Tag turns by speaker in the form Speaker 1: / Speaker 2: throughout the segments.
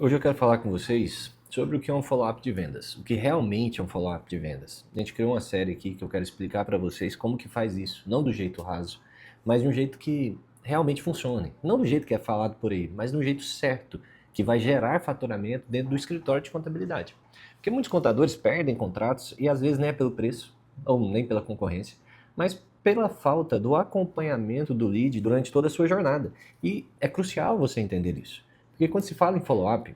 Speaker 1: Hoje eu quero falar com vocês sobre o que é um follow-up de vendas, o que realmente é um follow-up de vendas. A gente criou uma série aqui que eu quero explicar para vocês como que faz isso, não do jeito raso, mas de um jeito que realmente funcione. Não do jeito que é falado por aí, mas do jeito certo, que vai gerar faturamento dentro do escritório de contabilidade. Porque muitos contadores perdem contratos e às vezes nem é pelo preço, ou nem pela concorrência, mas pela falta do acompanhamento do lead durante toda a sua jornada. E é crucial você entender isso. Porque quando se fala em follow-up,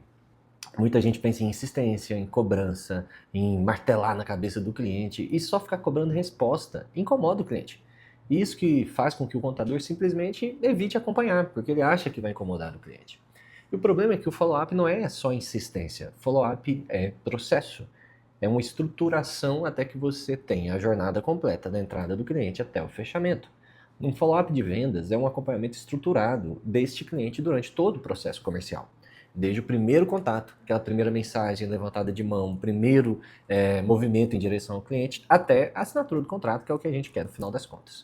Speaker 1: muita gente pensa em insistência, em cobrança, em martelar na cabeça do cliente e só ficar cobrando resposta incomoda o cliente. Isso que faz com que o contador simplesmente evite acompanhar, porque ele acha que vai incomodar o cliente. E o problema é que o follow-up não é só insistência, follow-up é processo. É uma estruturação até que você tenha a jornada completa da entrada do cliente até o fechamento. Um follow-up de vendas é um acompanhamento estruturado deste cliente durante todo o processo comercial. Desde o primeiro contato, aquela primeira mensagem levantada de mão, o primeiro movimento em direção ao cliente, até a assinatura do contrato, que é o que a gente quer no final das contas.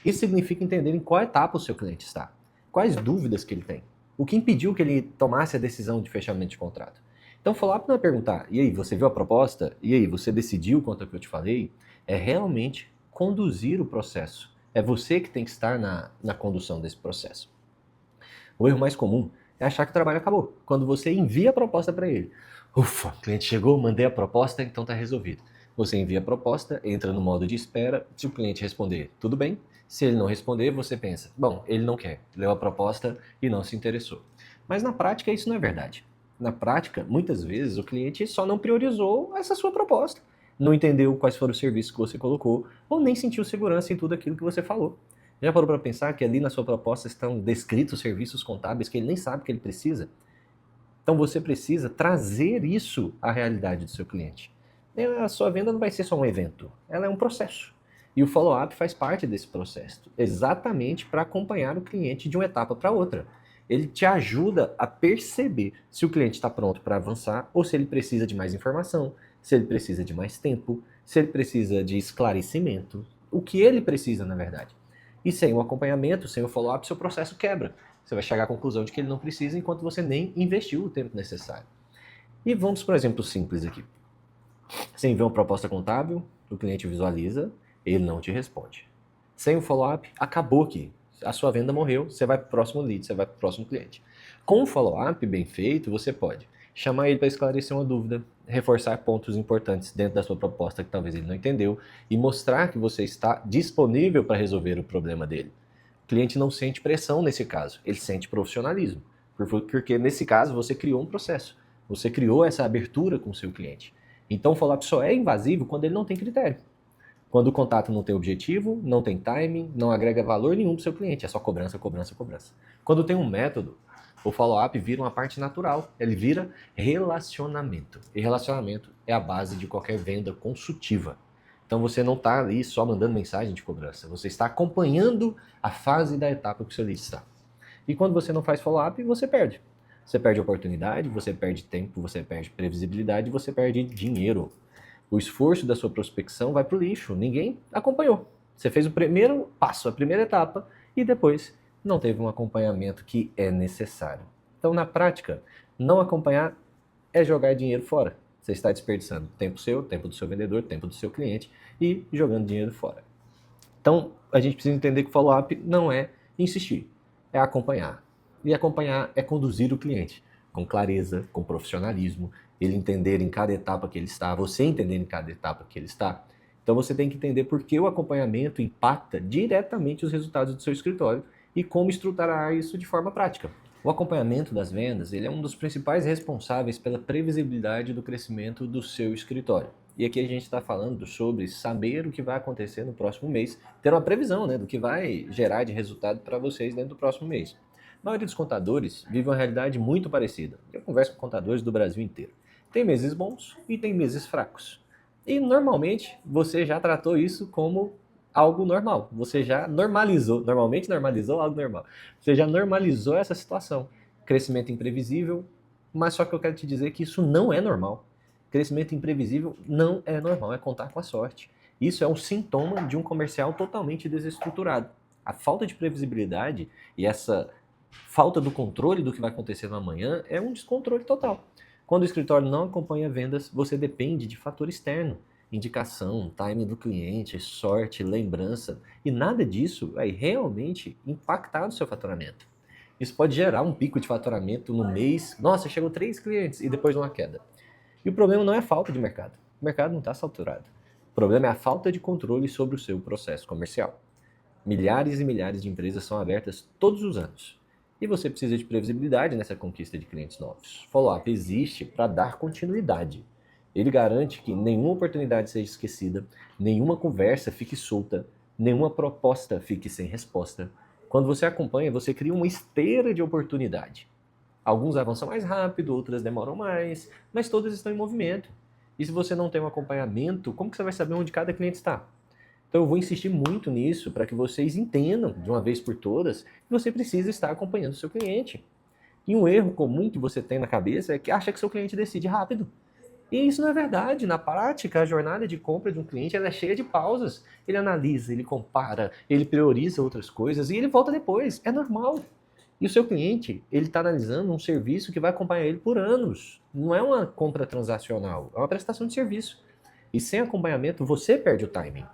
Speaker 1: Isso significa entender em qual etapa o seu cliente está, quais dúvidas que ele tem, o que impediu que ele tomasse a decisão de fechamento de contrato. Então, follow-up não é perguntar, e aí, você viu a proposta? E aí, você decidiu quanto é que eu te falei? É realmente conduzir o processo. É você que tem que estar na condução desse processo. O erro mais comum é achar que o trabalho acabou, quando você envia a proposta para ele. Ufa, o cliente chegou, mandei a proposta, então está resolvido. Você envia a proposta, entra no modo de espera, se o cliente responder, tudo bem. Se ele não responder, você pensa, bom, ele não quer, leu a proposta e não se interessou. Mas na prática isso não é verdade. Na prática, muitas vezes o cliente só não priorizou essa sua proposta, não entendeu quais foram os serviços que você colocou, ou nem sentiu segurança em tudo aquilo que você falou. Já parou para pensar que ali na sua proposta estão descritos serviços contábeis que ele nem sabe que ele precisa? Então você precisa trazer isso à realidade do seu cliente. A sua venda não vai ser só um evento, ela é um processo. E o follow-up faz parte desse processo, exatamente para acompanhar o cliente de uma etapa para outra. Ele te ajuda a perceber se o cliente está pronto para avançar ou se ele precisa de mais informação, se ele precisa de mais tempo, se ele precisa de esclarecimento, o que ele precisa na verdade. E sem o acompanhamento, sem o follow-up, seu processo quebra. Você vai chegar à conclusão de que ele não precisa enquanto você nem investiu o tempo necessário. E vamos para um exemplo simples aqui. Você envia uma proposta contábil, o cliente visualiza, ele não te responde. Sem o follow-up, acabou aqui. A sua venda morreu, você vai para o próximo lead, você vai para o próximo cliente. Com o follow-up bem feito, você pode chamar ele para esclarecer uma dúvida, reforçar pontos importantes dentro da sua proposta que talvez ele não entendeu e mostrar que você está disponível para resolver o problema dele. O cliente não sente pressão nesse caso, ele sente profissionalismo, porque nesse caso você criou um processo, você criou essa abertura com o seu cliente. Então o follow-up só é invasivo quando ele não tem critério. Quando o contato não tem objetivo, não tem timing, não agrega valor nenhum para o seu cliente, é só cobrança, cobrança, cobrança. Quando tem um método, o follow-up vira uma parte natural, ele vira relacionamento. E relacionamento é a base de qualquer venda consultiva. Então você não está ali só mandando mensagem de cobrança, você está acompanhando a fase da etapa que o seu lead está. E quando você não faz follow-up, você perde. Você perde oportunidade, você perde tempo, você perde previsibilidade, você perde dinheiro. O esforço da sua prospecção vai para o lixo, ninguém acompanhou. Você fez o primeiro passo, a primeira etapa, e depois não teve um acompanhamento que é necessário. Então, na prática, não acompanhar é jogar dinheiro fora. Você está desperdiçando tempo seu, tempo do seu vendedor, tempo do seu cliente e jogando dinheiro fora. Então, a gente precisa entender que o follow-up não é insistir, é acompanhar. E acompanhar é conduzir o cliente com clareza, com profissionalismo, ele entender em cada etapa que ele está, você entender em cada etapa que ele está. Então você tem que entender por que o acompanhamento impacta diretamente os resultados do seu escritório e como estruturar isso de forma prática. O acompanhamento das vendas, ele é um dos principais responsáveis pela previsibilidade do crescimento do seu escritório. E aqui a gente está falando sobre saber o que vai acontecer no próximo mês, ter uma previsão, do que vai gerar de resultado para vocês dentro do próximo mês. A maioria dos contadores vive uma realidade muito parecida. Eu converso com contadores do Brasil inteiro. Tem meses bons e tem meses fracos. E normalmente você já tratou isso como algo normal. Você já normalizou, normalmente normalizou algo normal. Você já normalizou essa situação. Crescimento imprevisível, mas só que eu quero te dizer que isso não é normal. Crescimento imprevisível não é normal, é contar com a sorte. Isso é um sintoma de um comercial totalmente desestruturado. A falta de previsibilidade e essa falta do controle do que vai acontecer no amanhã é um descontrole total. Quando o escritório não acompanha vendas, você depende de fator externo, indicação, timing do cliente, sorte, lembrança, e nada disso vai realmente impactar no seu faturamento. Isso pode gerar um pico de faturamento no mês. Nossa, chegou 3 clientes e depois uma queda. E o problema não é a falta de mercado. O mercado não está saturado. O problema é a falta de controle sobre o seu processo comercial. Milhares e milhares de empresas são abertas todos os anos. E você precisa de previsibilidade nessa conquista de clientes novos. Follow-up existe para dar continuidade. Ele garante que nenhuma oportunidade seja esquecida, nenhuma conversa fique solta, nenhuma proposta fique sem resposta. Quando você acompanha, você cria uma esteira de oportunidade. Alguns avançam mais rápido, outras demoram mais, mas todas estão em movimento. E se você não tem um acompanhamento, como que você vai saber onde cada cliente está? Então eu vou insistir muito nisso para que vocês entendam de uma vez por todas que você precisa estar acompanhando o seu cliente. E um erro comum que você tem na cabeça é que acha que seu cliente decide rápido. E isso não é verdade. Na prática, a jornada de compra de um cliente ela é cheia de pausas. Ele analisa, ele compara, ele prioriza outras coisas e ele volta depois. É normal. E o seu cliente, ele está analisando um serviço que vai acompanhar ele por anos. Não é uma compra transacional, é uma prestação de serviço. E sem acompanhamento, você perde o timing.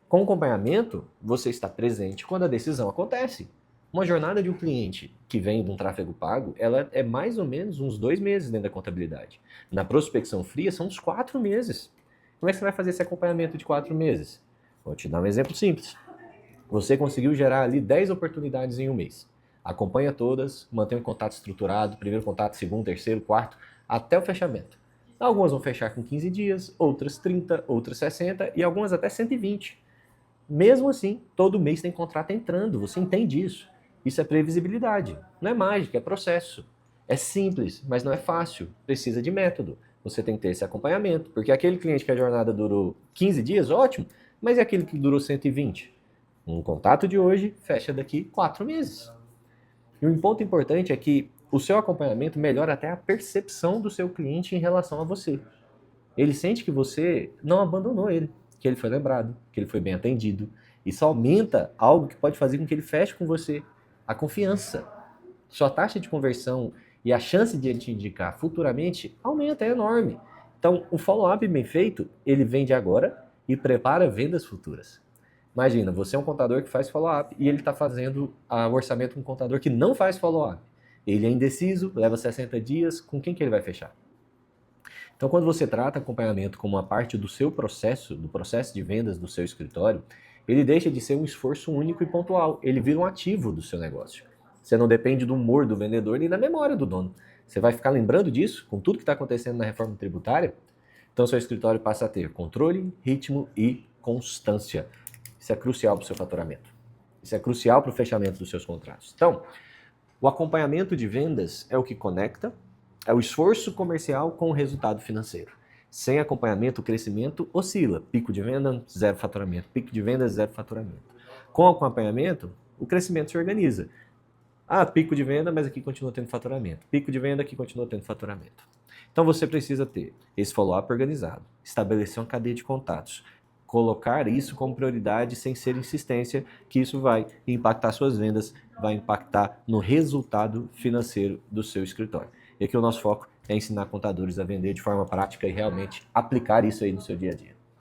Speaker 1: Com acompanhamento, você está presente quando a decisão acontece. Uma jornada de um cliente que vem de um tráfego pago, ela é mais ou menos uns 2 meses dentro da contabilidade. Na prospecção fria, são uns 4 meses. Como é que você vai fazer esse acompanhamento de 4 meses? Vou te dar um exemplo simples. Você conseguiu gerar ali 10 oportunidades em um mês. Acompanha todas, mantém um contato estruturado, primeiro contato, segundo, terceiro, quarto, até o fechamento. Algumas vão fechar com 15 dias, outras 30, outras 60 e algumas até 120. Mesmo assim, todo mês tem contrato entrando, você entende isso. Isso é previsibilidade, não é mágica, é processo. É simples, mas não é fácil, precisa de método. Você tem que ter esse acompanhamento, porque aquele cliente que a jornada durou 15 dias, ótimo, mas é aquele que durou 120. Um contato de hoje fecha daqui 4 meses. E um ponto importante é que o seu acompanhamento melhora até a percepção do seu cliente em relação a você. Ele sente que você não abandonou ele, que ele foi lembrado, que ele foi bem atendido. Isso aumenta algo que pode fazer com que ele feche com você, a confiança. Sua taxa de conversão e a chance de ele te indicar futuramente aumenta, é enorme. Então, o follow-up bem feito, ele vende agora e prepara vendas futuras. Imagina, você é um contador que faz follow-up e ele está fazendo o orçamento com um contador que não faz follow-up. Ele é indeciso, leva 60 dias, com quem que ele vai fechar? Então, quando você trata acompanhamento como uma parte do seu processo, do processo de vendas do seu escritório, ele deixa de ser um esforço único e pontual. Ele vira um ativo do seu negócio. Você não depende do humor do vendedor nem da memória do dono. Você vai ficar lembrando disso com tudo que está acontecendo na reforma tributária. Então, seu escritório passa a ter controle, ritmo e constância. Isso é crucial para o seu faturamento. Isso é crucial para o fechamento dos seus contratos. Então, o acompanhamento de vendas é o que conecta, é o esforço comercial com o resultado financeiro. Sem acompanhamento, o crescimento oscila. Pico de venda, zero faturamento. Pico de venda, zero faturamento. Com acompanhamento, o crescimento se organiza. Pico de venda, mas aqui continua tendo faturamento. Pico de venda, aqui continua tendo faturamento. Então você precisa ter esse follow-up organizado, estabelecer uma cadeia de contatos, colocar isso como prioridade sem ser insistência, que isso vai impactar suas vendas, vai impactar no resultado financeiro do seu escritório. E aqui o nosso foco é ensinar contadores a vender de forma prática e realmente aplicar isso aí no seu dia a dia.